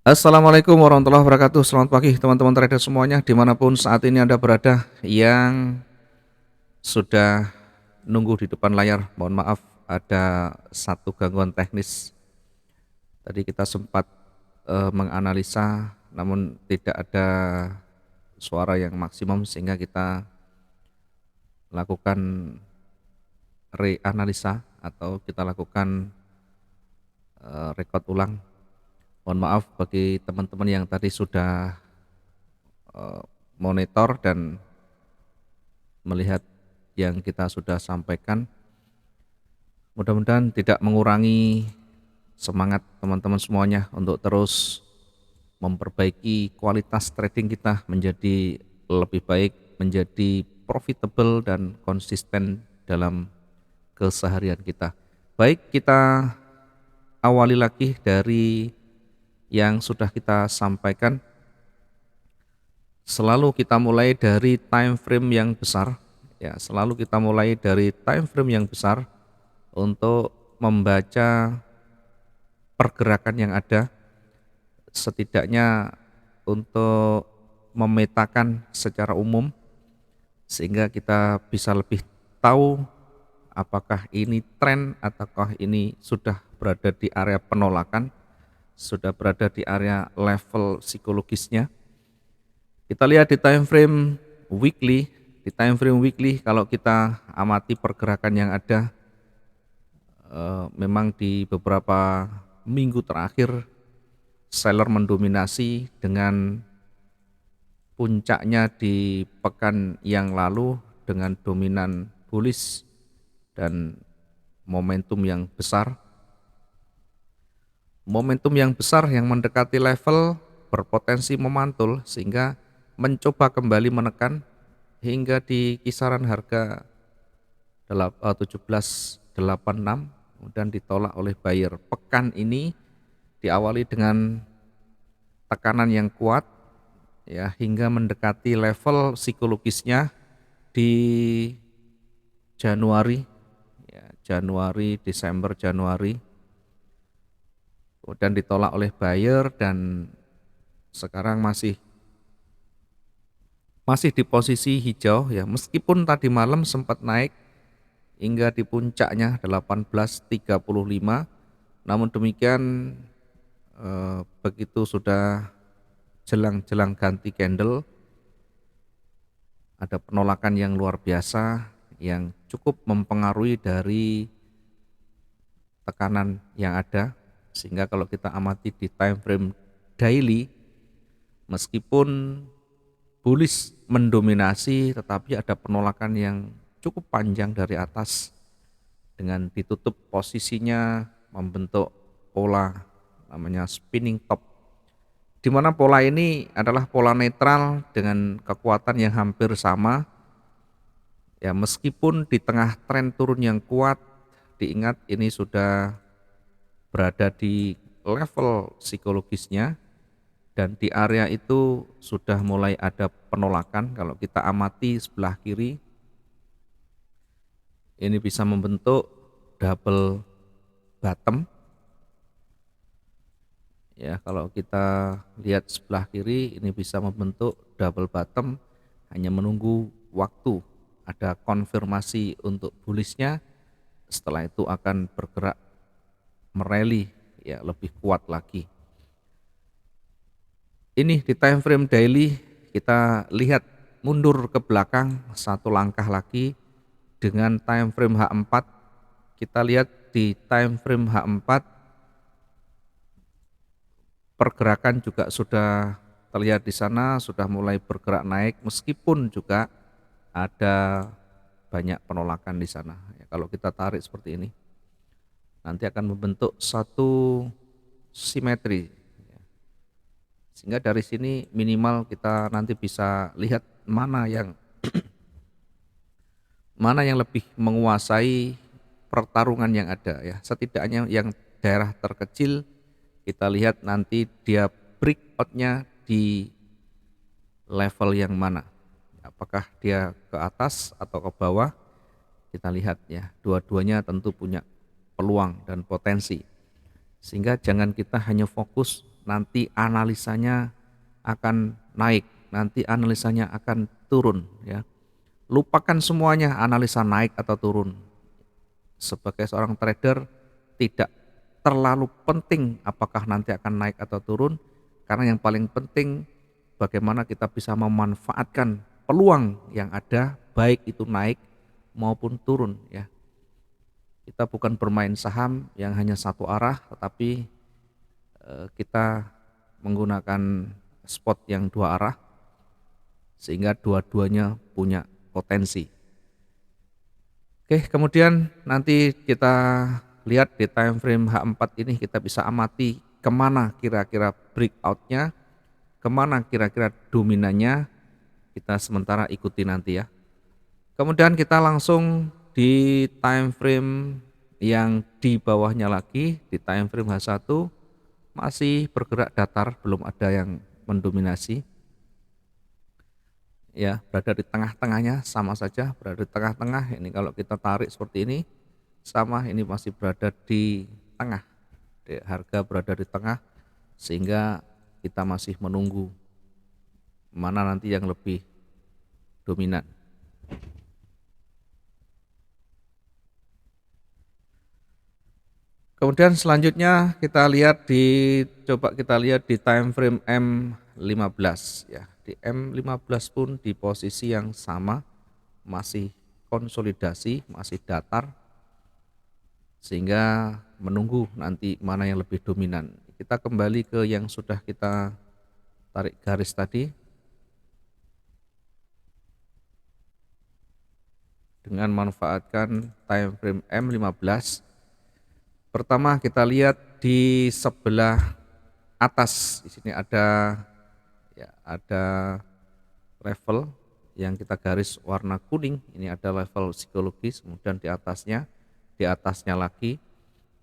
Assalamualaikum warahmatullahi wabarakatuh. Selamat pagi teman-teman trader semuanya dimanapun saat ini Anda berada yang sudah nunggu di depan layar. Mohon maaf ada satu gangguan teknis. Tadi kita sempat menganalisa namun tidak ada suara yang maksimum sehingga kita lakukan reanalisa atau kita lakukan rekod ulang. Mohon maaf bagi teman-teman yang tadi sudah monitor dan melihat yang kita sudah sampaikan. Mudah-mudahan tidak mengurangi semangat teman-teman semuanya untuk terus memperbaiki kualitas trading kita menjadi lebih baik, menjadi profitable dan konsisten dalam keseharian kita. Baik, kita awali lagi dari yang sudah kita sampaikan. Selalu kita mulai dari time frame yang besar, ya, selalu kita mulai dari time frame yang besar untuk membaca pergerakan yang ada, setidaknya untuk memetakan secara umum sehingga kita bisa lebih tahu apakah ini tren ataukah ini sudah berada di area penolakan, sudah berada di area level psikologisnya. Kita lihat di time frame weekly. Di time frame weekly kalau kita amati pergerakan yang ada, memang di beberapa minggu terakhir seller mendominasi dengan puncaknya di pekan yang lalu dengan dominan bullish dan momentum yang besar. Momentum yang besar yang mendekati level berpotensi memantul sehingga mencoba kembali menekan hingga di kisaran harga 1786 kemudian ditolak oleh buyer. Pekan ini diawali dengan tekanan yang kuat ya hingga mendekati level psikologisnya di Januari ya, Desember Januari. Kemudian ditolak oleh buyer dan sekarang masih di posisi hijau ya, meskipun tadi malam sempat naik hingga di puncaknya 1835, namun demikian begitu sudah jelang ganti candle ada penolakan yang luar biasa yang cukup mempengaruhi dari tekanan yang ada, sehingga kalau kita amati di time frame daily meskipun bullish mendominasi tetapi ada penolakan yang cukup panjang dari atas dengan ditutup posisinya membentuk pola namanya spinning top, di mana pola ini adalah pola netral dengan kekuatan yang hampir sama ya, meskipun di tengah tren turun yang kuat. Diingat ini sudah berada di level psikologisnya dan di area itu sudah mulai ada penolakan. Kalau kita amati sebelah kiri ini bisa membentuk double bottom ya. Kalau kita lihat sebelah kiri ini bisa membentuk double bottom, hanya menunggu waktu ada konfirmasi untuk bullishnya, setelah itu akan bergerak merally ya lebih kuat lagi. Ini di time frame daily kita lihat mundur ke belakang satu langkah lagi dengan time frame H4. Kita lihat di time frame H4 pergerakan juga sudah terlihat di sana, sudah mulai bergerak naik meskipun juga ada banyak penolakan di sana. Ya, kalau kita tarik seperti ini nanti akan membentuk satu simetri. Sehingga dari sini minimal kita nanti bisa lihat mana yang lebih menguasai pertarungan yang ada ya. Setidaknya yang daerah terkecil kita lihat nanti dia breakout-nya di level yang mana. Apakah dia ke atas atau ke bawah? Kita lihat ya. Dua-duanya tentu punya peluang dan potensi. Sehingga jangan kita hanya fokus nanti analisanya akan naik, nanti analisanya akan turun ya. Lupakan semuanya analisa naik atau turun. Sebagai seorang trader tidak terlalu penting apakah nanti akan naik atau turun, karena yang paling penting bagaimana kita bisa memanfaatkan peluang yang ada, baik itu naik maupun turun ya. Kita bukan bermain saham yang hanya satu arah, tetapi kita menggunakan spot yang dua arah sehingga dua-duanya punya potensi. Oke, kemudian nanti kita lihat di time frame H4 ini kita bisa amati kemana kira-kira breakout-nya, kemana kira-kira dominannya, kita sementara ikuti nanti ya. Kemudian kita langsung di time frame yang di bawahnya lagi, di time frame H1 masih bergerak datar, belum ada yang mendominasi. Ya, berada di tengah-tengahnya sama saja, berada di tengah-tengah. Ini kalau kita tarik seperti ini sama, ini masih berada di tengah. Harga berada di tengah sehingga kita masih menunggu mana nanti yang lebih dominan. Kemudian selanjutnya coba kita lihat di time frame M15 ya. Di M15 pun di posisi yang sama, masih konsolidasi, masih datar, sehingga menunggu nanti mana yang lebih dominan. Kita kembali ke yang sudah kita tarik garis tadi dengan manfaatkan time frame M15. Pertama kita lihat di sebelah atas, di sini ada level yang kita garis warna kuning, ini ada level psikologis, kemudian di atasnya lagi,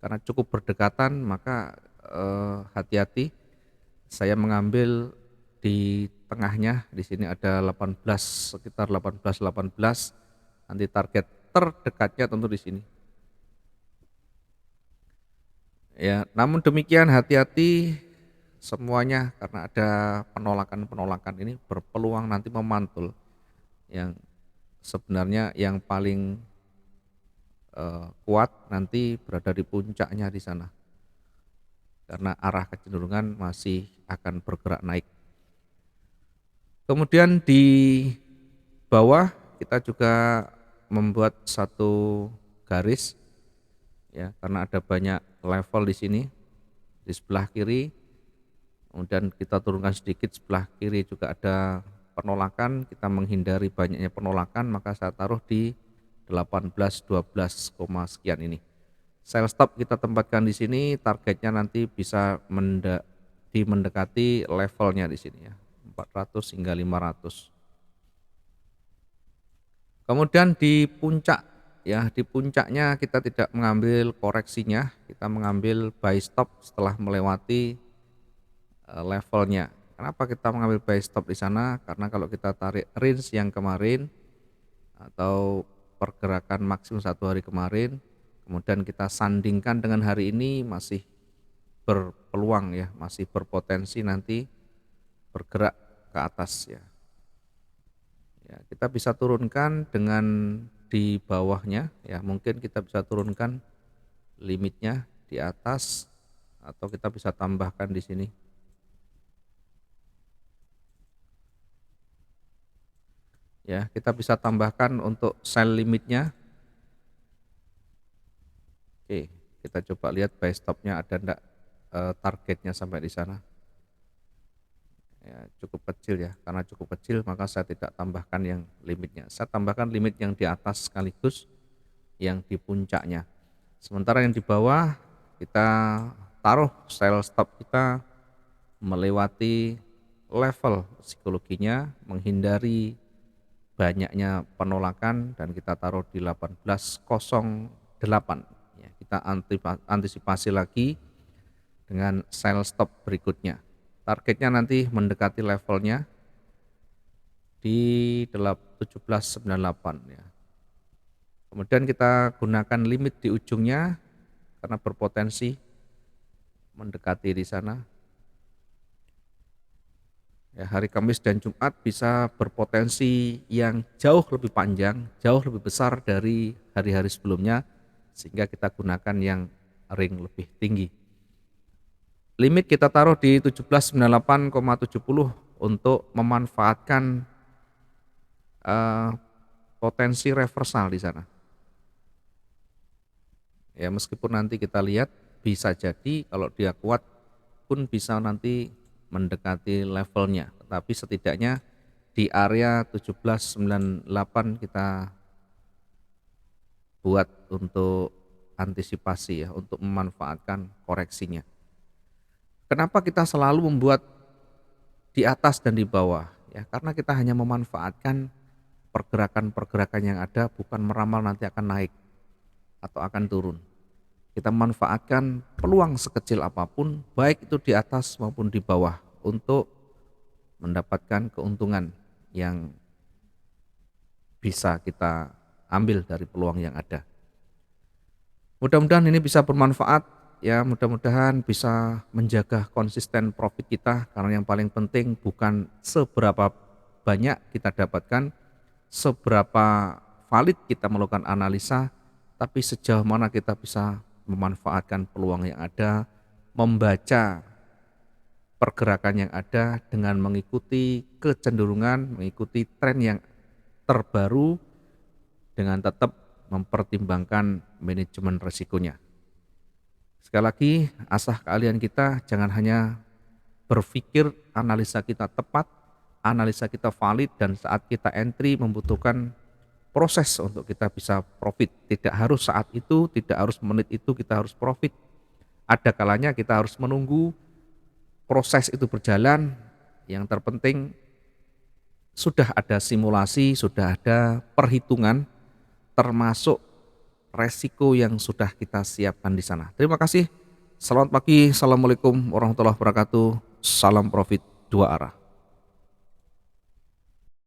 karena cukup berdekatan maka hati-hati. Saya mengambil di tengahnya, di sini ada 18, sekitar 18, nanti target terdekatnya tentu di sini. Ya, namun demikian hati-hati semuanya karena ada penolakan ini berpeluang nanti memantul. Yang sebenarnya yang paling kuat nanti berada di puncaknya di sana. Karena arah kecenderungan masih akan bergerak naik. Kemudian di bawah kita juga membuat satu garis ya, karena ada banyak level di sini. Di sebelah kiri, kemudian kita turunkan sedikit, sebelah kiri juga ada penolakan, kita menghindari banyaknya penolakan, maka saya taruh di 18, 12, sekian ini. Sell stop kita tempatkan di sini, targetnya nanti bisa mendekati levelnya di sini ya, 400 hingga 500. Kemudian di puncak ya, di puncaknya kita tidak mengambil koreksinya, kita mengambil buy stop setelah melewati levelnya. Kenapa kita mengambil buy stop di sana? Karena kalau kita tarik range yang kemarin atau pergerakan maksimum satu hari kemarin, kemudian kita sandingkan dengan hari ini, masih berpeluang ya, masih berpotensi nanti bergerak ke atas ya. Ya, kita bisa turunkan dengan di bawahnya ya, mungkin kita bisa turunkan limitnya di atas atau kita bisa tambahkan di sini. Ya, kita bisa tambahkan untuk sell limitnya. Oke, kita coba lihat buy stopnya ada enggak targetnya sampai di sana. Ya, cukup kecil ya, karena cukup kecil maka saya tidak tambahkan yang limitnya. Saya tambahkan limit yang di atas sekaligus yang di puncaknya. Sementara yang di bawah kita taruh sell stop kita melewati level psikologinya, menghindari banyaknya penolakan, dan kita taruh di 18.08 ya, kita antisipasi lagi dengan sell stop berikutnya. Targetnya nanti mendekati levelnya di 17.98 ya. Kemudian kita gunakan limit di ujungnya karena berpotensi mendekati di sana. Ya, hari Kamis dan Jumat bisa berpotensi yang jauh lebih panjang, jauh lebih besar dari hari-hari sebelumnya, sehingga kita gunakan yang ring lebih tinggi. Limit kita taruh di 1798,70 untuk memanfaatkan eh, potensi reversal di sana. Ya, meskipun nanti kita lihat bisa jadi kalau dia kuat pun bisa nanti mendekati levelnya, tetapi setidaknya di area 1798 kita buat untuk antisipasi ya, untuk memanfaatkan koreksinya. Kenapa kita selalu membuat di atas dan di bawah? Ya, karena kita hanya memanfaatkan pergerakan-pergerakan yang ada, bukan meramal nanti akan naik atau akan turun. Kita manfaatkan peluang sekecil apapun, baik itu di atas maupun di bawah, untuk mendapatkan keuntungan yang bisa kita ambil dari peluang yang ada. Mudah-mudahan ini bisa bermanfaat ya, mudah-mudahan bisa menjaga konsisten profit kita, karena yang paling penting bukan seberapa banyak kita dapatkan, seberapa valid kita melakukan analisa, tapi sejauh mana kita bisa memanfaatkan peluang yang ada, membaca pergerakan yang ada dengan mengikuti kecenderungan, mengikuti tren yang terbaru, dengan tetap mempertimbangkan manajemen risikonya. Sekali lagi, asah keahlian kita jangan hanya berpikir analisa kita tepat, analisa kita valid, dan saat kita entry membutuhkan proses untuk kita bisa profit. Tidak harus saat itu, tidak harus menit itu kita harus profit. Ada kalanya kita harus menunggu proses itu berjalan. Yang terpenting sudah ada simulasi, sudah ada perhitungan, termasuk resiko yang sudah kita siapkan di sana. Terima kasih. Selamat pagi. Assalamualaikum warahmatullahi wabarakatuh. Salam profit dua arah.